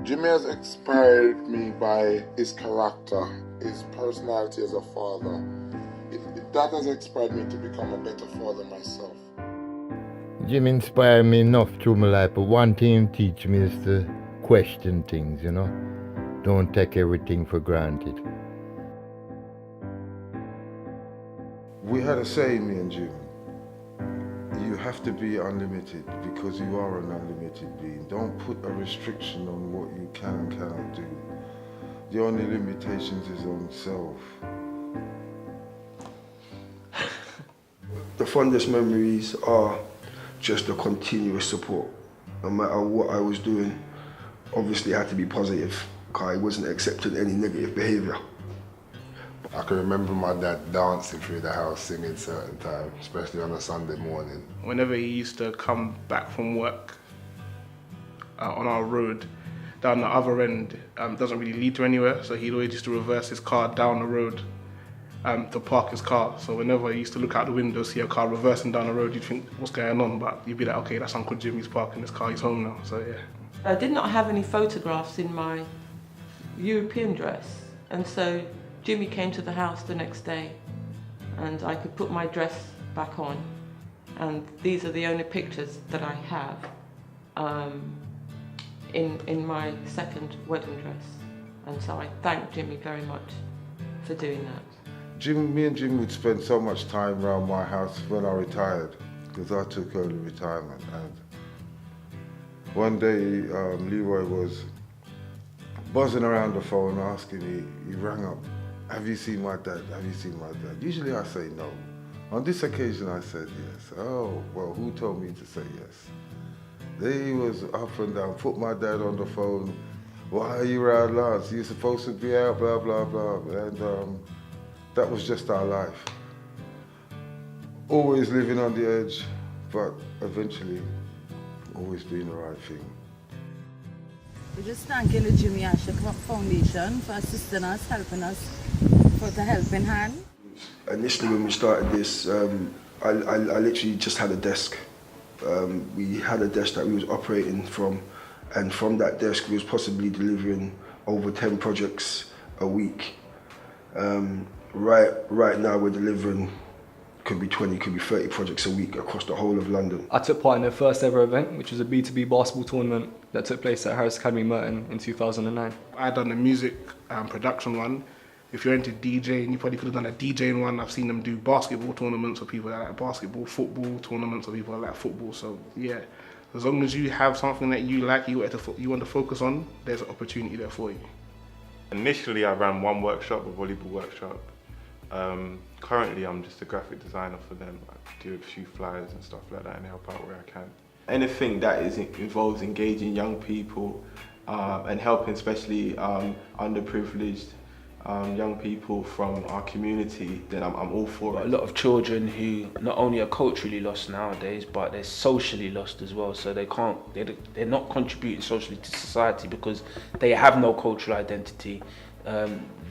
Jimmy has inspired me by his character, his personality as a father. That has inspired me to become a better father myself. Jimmy inspired me enough through my life, but one thing he teach me is to question things, you know? Don't take everything for granted. We had a saying, me and Jim. You have to be unlimited because you are an unlimited being. Don't put a restriction on what you can and cannot do. The only limitations is on self. The fondest memories are just the continuous support. No matter what I was doing, obviously it had to be positive, because I wasn't accepting any negative behaviour. I can remember my dad dancing through the house singing certain times, especially on a Sunday morning. Whenever he used to come back from work on our road, down the other end doesn't really lead to anywhere, so he'd always used to reverse his car down the road to park his car. So whenever he used to look out the window, see a car reversing down the road, you'd think, what's going on? But you'd be like, okay, that's Uncle Jimmy's parking his car, he's home now, so yeah. I did not have any photographs in my European dress, and so Jimmy came to the house the next day and I could put my dress back on, and these are the only pictures that I have in my second wedding dress, and so I thank Jimmy very much for doing that. Me and Jim would spend so much time around my house when I retired, because I took early retirement. And one day Leroy was buzzing around the phone asking me, he rang up, have you seen my dad? Have you seen my dad? Usually I say no. On this occasion I said yes. Oh, well, who told me to say yes? Then he was up and down, put my dad on the phone. Why are you around Lance? You're supposed to be out, blah, blah, blah. And that was just our life. Always living on the edge, but eventually always doing the right thing. We're just thanking the Jimmy Asher Foundation for assisting us, helping us, for the helping hand. Initially when we started this, I literally just had a desk. We had a desk that we was operating from, and from that desk we was possibly delivering over 10 projects a week. Right now we're delivering, could be 20, could be 30 projects a week across the whole of London. I took part in their first ever event, which was a B2B basketball tournament that took place at Harris Academy Merton in 2009. I done the music production one. If you're into DJing, you probably could have done a DJing one. I've seen them do basketball tournaments for people that like basketball, football tournaments for people that like football. So yeah, as long as you have something that you like, you want to focus on, there's an opportunity there for you. Initially I ran one workshop, a volleyball workshop. Currently I'm just a graphic designer for them. I do a few flyers and stuff like that and help out where I can. Anything that involves engaging young people and helping especially underprivileged young people from our community, then I'm all for it. A lot of children who not only are culturally lost nowadays, but they're socially lost as well. So they're not contributing socially to society because they have no cultural identity.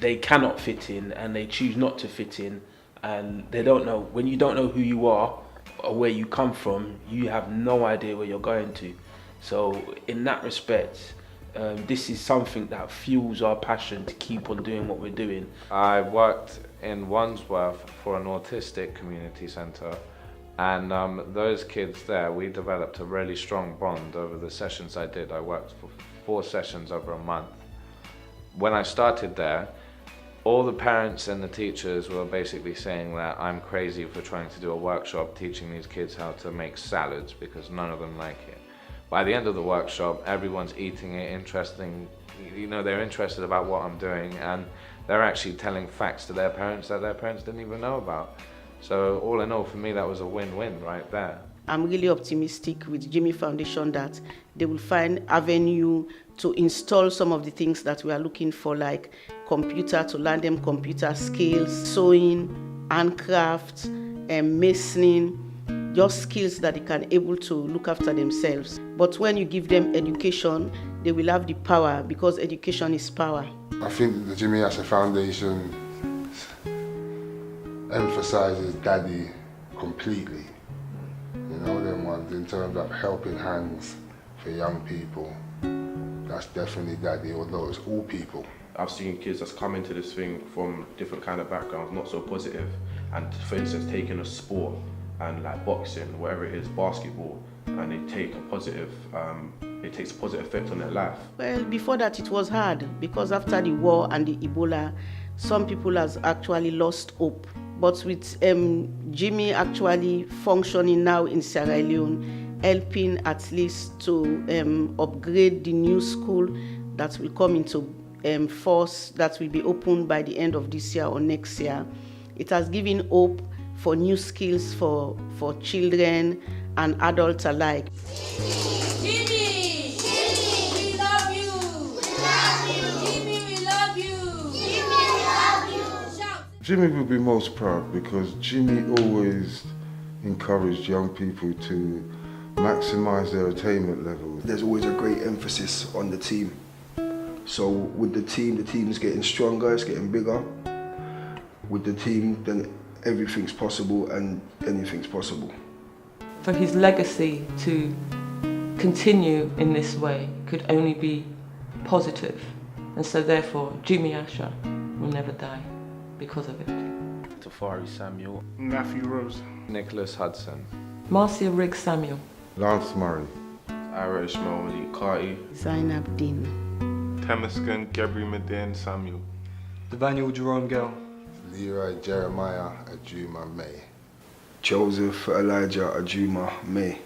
They cannot fit in and they choose not to fit in, and they don't know. When you don't know who you are or where you come from, you have no idea where you're going to. So in that respect, this is something that fuels our passion to keep on doing what we're doing. I worked in Wandsworth for an autistic community centre, and those kids there, we developed a really strong bond over the sessions I did. I worked for 4 sessions over a month. When I started there, all the parents and the teachers were basically saying that I'm crazy for trying to do a workshop teaching these kids how to make salads because none of them like it. By the end of the workshop, everyone's eating it, they're interested about what I'm doing, and they're actually telling facts to their parents that their parents didn't even know about. So all in all, for me, that was a win-win right there. I'm really optimistic with Jimmy Foundation that they will find avenue to install some of the things that we are looking for, like computer, to learn them computer skills, sewing, handcraft, masoning, just skills that they can able to look after themselves. But when you give them education, they will have the power, because education is power. I think the Jimmy Asher Foundation emphasises daddy completely. You know, them ones in terms of helping hands for young people. that's definitely Daddy, although it's all people. I've seen kids that's come into this thing from different kind of backgrounds, not so positive, and for instance taking a sport and like boxing, whatever it is, basketball, and it takes a positive effect on their life. Well, before that it was hard because after the war and the Ebola, some people has actually lost hope. But with Jimmy actually functioning now in Sierra Leone, helping at least to upgrade the new school that will come into force, that will be opened by the end of this year or next year. It has given hope for new skills for children and adults alike. Jimmy! Jimmy, we love you! We love you! Jimmy, we love you! Jimmy, we love you! Shout! Jimmy would be most proud because Jimmy always encouraged young people to maximize their attainment levels. There's always a great emphasis on the team. So with the team is getting stronger, it's getting bigger. With the team, then everything's possible and anything's possible. For his legacy to continue in this way could only be positive. And so therefore, Jimmy Asher will never die because of it. Tafari Samuel. Matthew Rose. Nicholas Hudson. Marcia Riggs Samuel. Lance Murray. Ira Ishmael Malik Kati. Zainab Din. Temiscan Gebri Medin Samuel. Daniel Jerome Gale. Leroy Jeremiah Ajuma May. Joseph Elijah Ajuma May.